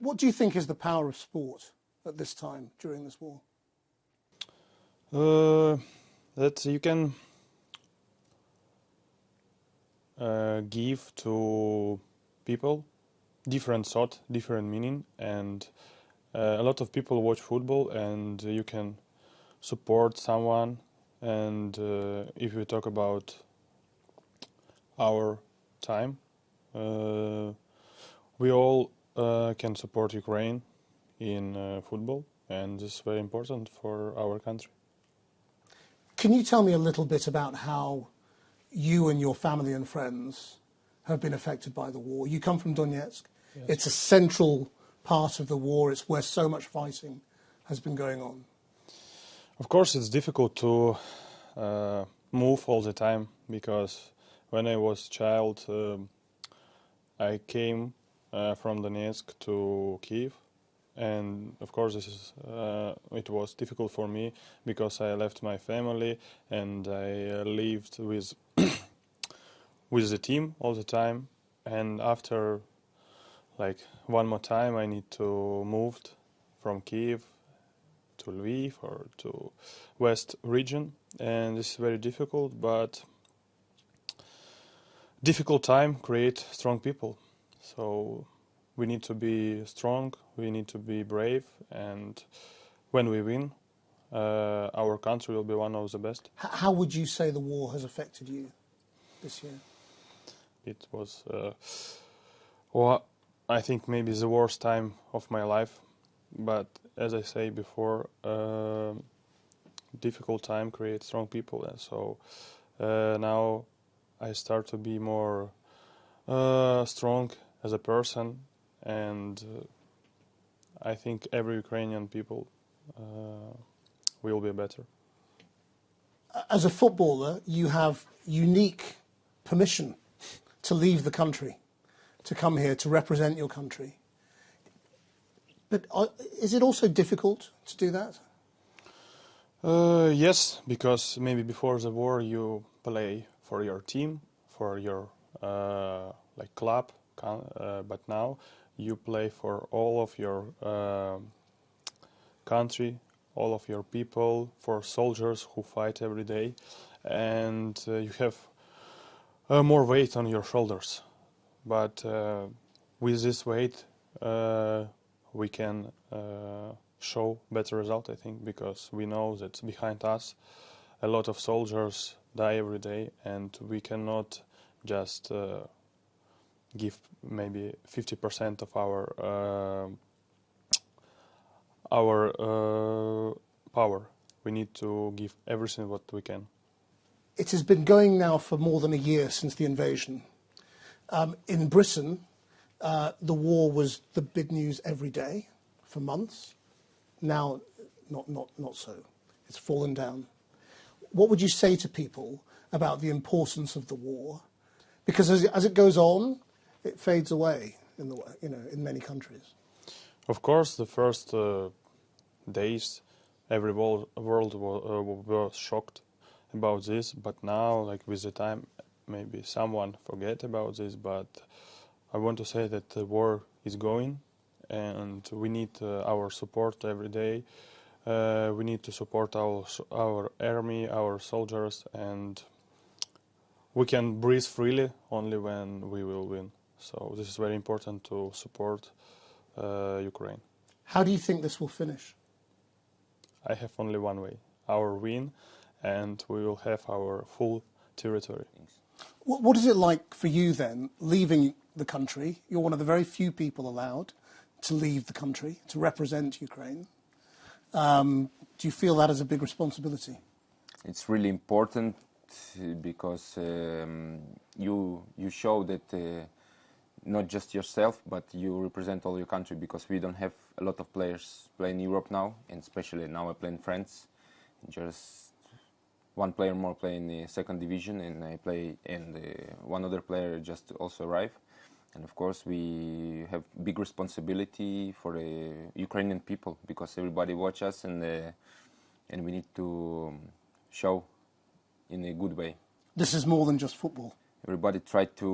What do you think is the power of sport at this time, during this war? That you can give to people different thought, different meaning, and a lot of people watch football, and you can support someone. And if we talk about our time, we all can support Ukraine in football, and this is very important for our country. Can you tell me a little bit about how you and your family and friends have been affected by the war? You come from Donetsk. Yes. It's a central part of the war. It's where so much fighting has been going on. Of course, it's difficult to move all the time, because when I was a child, I came from Donetsk to Kiev, and of course it was difficult for me because I left my family and I lived with with the team all the time, and after like one more time I need to move from Kiev to Lviv or to West region, and this is very difficult, but difficult time create strong people. So we need to be strong, we need to be brave, and when we win, our country will be one of the best. How would you say the war has affected you this year? It was, well, I think maybe the worst time of my life, but as I say before, difficult time creates strong people, and so now I start to be more strong as a person, and I think every Ukrainian people will be better. As a footballer, you have unique permission to leave the country, to come here, to represent your country. But is it also difficult to do that? Yes, because maybe before the war you play for your team, for your like club, but now you play for all of your country, all of your people, for soldiers who fight every day, and you have more weight on your shoulders. But with this weight we can show better result, I think, because we know that behind us a lot of soldiers die every day, and we cannot just give maybe 50% of our power. We need to give everything what we can. It has been going now for more than a year since the invasion. In Britain, the war was the big news every day for months. Now, not so. It's fallen down. What would you say to people about the importance of the war? Because as it goes on, it fades away in many countries. Of course, the first days, every world was shocked about this. But now, like with the time, maybe someone forget about this. But I want to say that the war is going, and we need our support every day. We need to support our army, our soldiers, and we can breathe freely only when we will win. So this is very important to support Ukraine. How do you think this will finish? I have only one way: our win, and we will have our full territory. What is it like for you then, leaving the country? You're one of the very few people allowed to leave the country, to represent Ukraine. Do you feel that as a big responsibility? It's really important because you show that not just yourself, but you represent all your country, because we don't have a lot of players playing in Europe now, and especially now I play in France. Just one player more playing in the second division, and I play, and one other player just also arrived. And of course we have big responsibility for the Ukrainian people, because everybody watch us, and we need to show in a good way. This is more than just football. Everybody try to,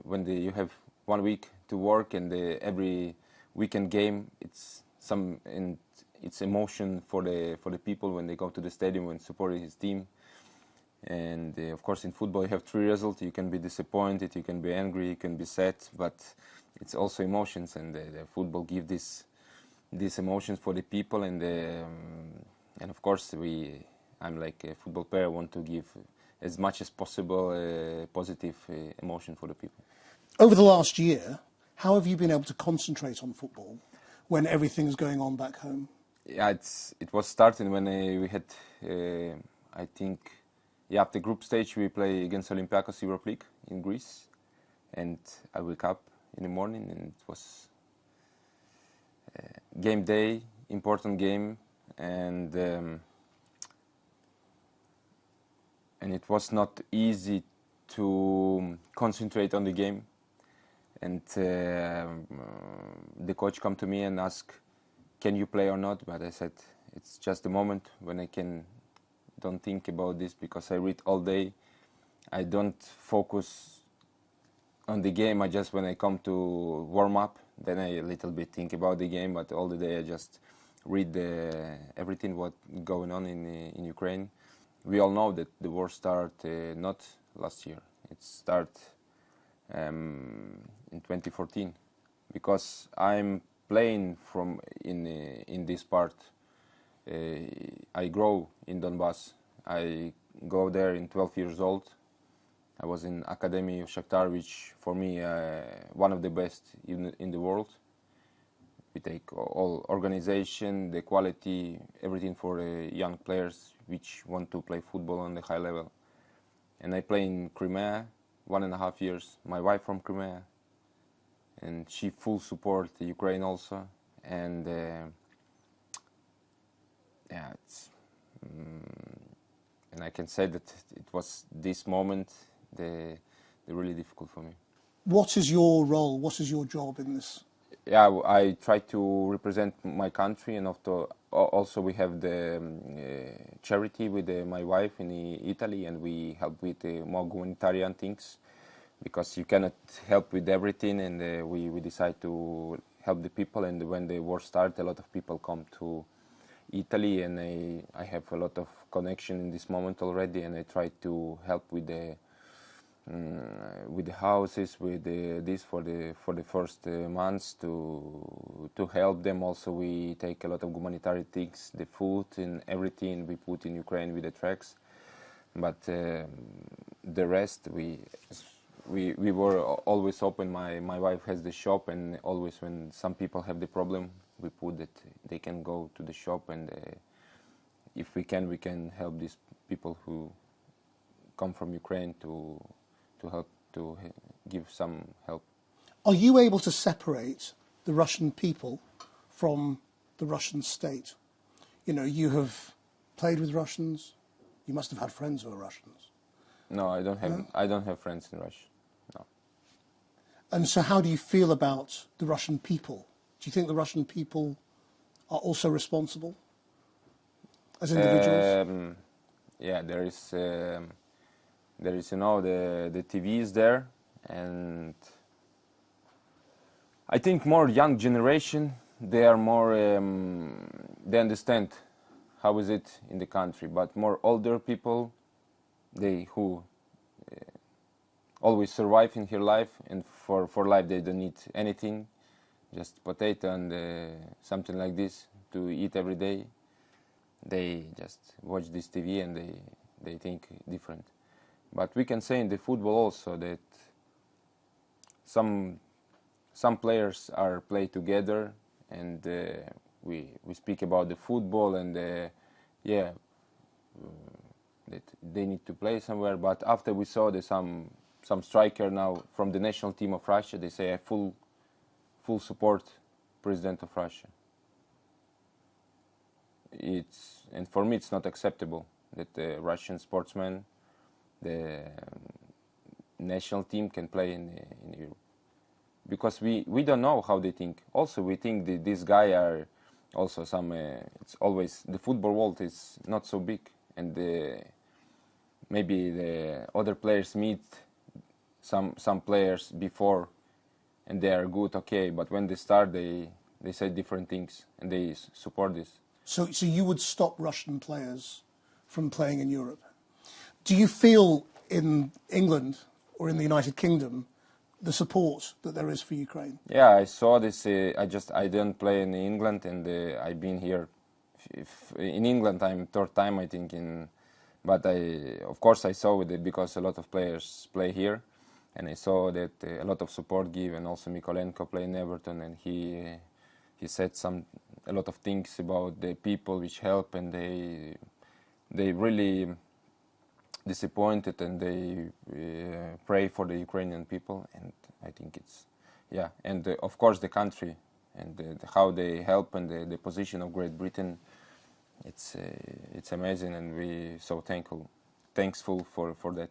when you have 1 week to work, and every weekend game it's emotion for the people when they go to the stadium and support his team. And of course, in football you have 3 results. You can be disappointed, you can be angry, you can be sad, but it's also emotions, and the football give these emotions for the people. And of course, I'm like a football player. I want to give as much as possible positive emotion for the people. Over the last year, how have you been able to concentrate on football when everything's going on back home? Yeah, it was starting when we had, I think, after group stage we play against Olympiacos Europe League in Greece, and I wake up in the morning and it was game day, important game, and it was not easy to concentrate on the game. And the coach come to me and ask, "Can you play or not?" But I said, "It's just a moment when I don't think about this, because I read all day. I don't focus on the game. When I come to warm up, then I a little bit think about the game. But all the day I just read everything what going on in Ukraine." We all know that the war started not last year. It started in 2014, because I'm playing in this part. I grow in Donbass. I go there in 12 years old. I was in Academy of Shakhtar, which for me one of the best in the world. We take all organization, the quality, everything for young players which want to play football on the high level. And I play in Crimea 1.5 years. My wife from Crimea, and she full support Ukraine also. And and I can say that it was this moment the really difficult for me. What is your role? What is your job in this? Yeah, I try to represent my country, and also we have the charity with my wife in Italy, and we help with more humanitarian things, because you cannot help with everything, and we decide to help the people. And when the war started, a lot of people come to Italy, and I have a lot of connection in this moment already, and I try to help with the houses, with this for the first months to help them. Also, we take a lot of humanitarian things, the food and everything we put in Ukraine with the trucks. But the rest we were always open. My wife has the shop, and always when some people have the problem, we put that they can go to the shop, and if we can help these people who come from Ukraine to help, to give some help. Are you able to separate the Russian people from the Russian state? You know, you have played with Russians. You must have had friends who are Russians. No, I don't have. No? I don't have friends in Russia. No. And so, how do you feel about the Russian people? Do you think the Russian people are also responsible as individuals? Yeah, there is, you know, the TV is there, and I think more young generation, they are more, they understand how is it in the country, but more older people, they who always survive in her life, and for life they don't need anything, just potato and something like this to eat every day. They just watch this TV and they think different. But we can say in the football also that some players are play together, and we speak about the football, and that they need to play somewhere. But after we saw that some striker now from the national team of Russia, they say I full support President of Russia. And for me it's not acceptable that the Russian sportsman, the national team, can play in Europe, because we don't know how they think. Also, we think that this guy are also some. It's always the football world is not so big, and maybe the other players meet some players before and they are good, okay. But when they start, they say different things, and they support this. So you would stop Russian players from playing in Europe. Do you feel in England or in the United Kingdom the support that there is for Ukraine? Yeah, I saw this. I didn't play in England, and I've been here. In England, I'm third time, I think. But of course, I saw it because a lot of players play here, and I saw that a lot of support give, and also Mikolenko play in Everton, and he said a lot of things about the people which help, and they really disappointed, and they pray for the Ukrainian people, and I think it's, yeah, and of course the country and how they help, and the position of Great Britain, it's amazing, and we so thankful for that.